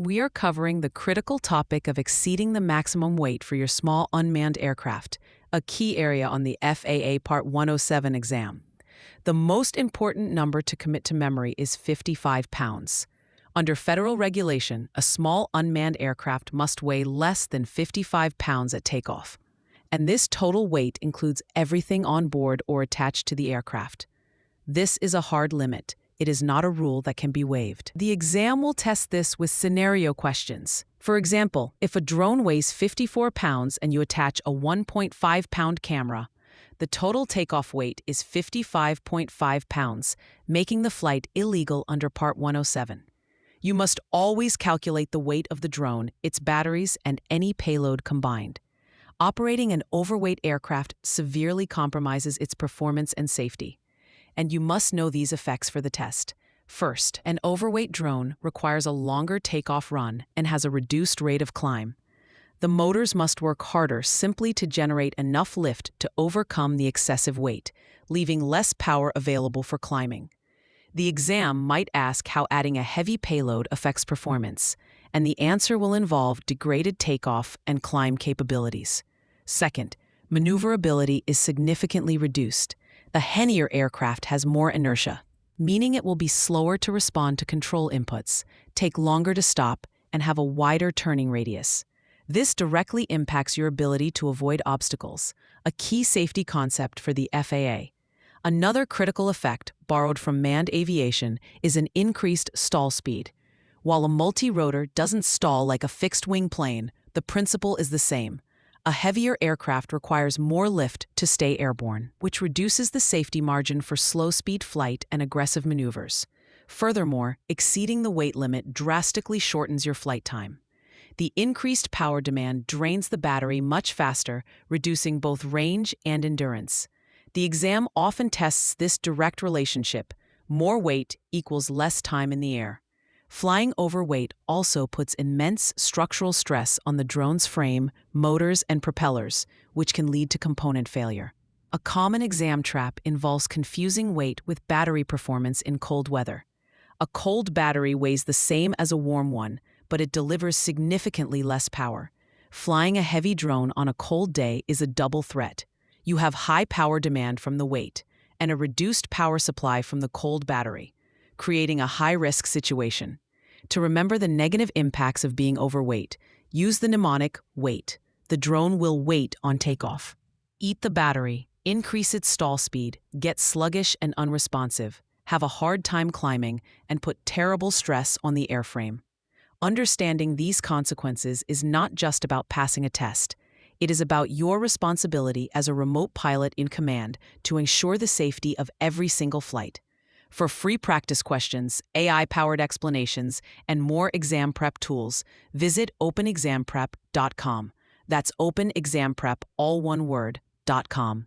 We are covering the critical topic of exceeding the maximum weight for your small unmanned aircraft, a key area on the FAA Part 107 exam. The most important number to commit to memory is 55 pounds. Under federal regulation, a small unmanned aircraft must weigh less than 55 pounds at takeoff. And this total weight includes everything on board or attached to the aircraft. This is a hard limit. It is not a rule that can be waived. The exam will test this with scenario questions. For example, if a drone weighs 54 pounds and you attach a 1.5-pound camera, the total takeoff weight is 55.5 pounds, making the flight illegal under Part 107. You must always calculate the weight of the drone, its batteries, and any payload combined. Operating an overweight aircraft severely compromises its performance and safety. And you must know these effects for the test. First, an overweight drone requires a longer takeoff run and has a reduced rate of climb. The motors must work harder simply to generate enough lift to overcome the excessive weight, leaving less power available for climbing. The exam might ask how adding a heavy payload affects performance, and the answer will involve degraded takeoff and climb capabilities. Second, maneuverability is significantly reduced. The heavier aircraft has more inertia, meaning it will be slower to respond to control inputs, take longer to stop, and have a wider turning radius. This directly impacts your ability to avoid obstacles, a key safety concept for the FAA. Another critical effect, borrowed from manned aviation, is an increased stall speed. While a multirotor doesn't stall like a fixed-wing plane, the principle is the same. A heavier aircraft requires more lift to stay airborne, which reduces the safety margin for slow-speed flight and aggressive maneuvers. Furthermore, exceeding the weight limit drastically shortens your flight time. The increased power demand drains the battery much faster, reducing both range and endurance. The exam often tests this direct relationship. More weight equals less time in the air. Flying overweight also puts immense structural stress on the drone's frame, motors, and propellers, which can lead to component failure. A common exam trap involves confusing weight with battery performance in cold weather. A cold battery weighs the same as a warm one, but it delivers significantly less power. Flying a heavy drone on a cold day is a double threat. You have high power demand from the weight and a reduced power supply from the cold battery, creating a high-risk situation. To remember the negative impacts of being overweight, use the mnemonic WAIT. The drone will wait on takeoff. Eat the battery, increase its stall speed, get sluggish and unresponsive, have a hard time climbing, and put terrible stress on the airframe. Understanding these consequences is not just about passing a test. It is about your responsibility as a remote pilot in command to ensure the safety of every single flight. For free practice questions, AI-powered explanations, and more exam prep tools, visit openexamprep.com. That's openexamprep, all one word, .com.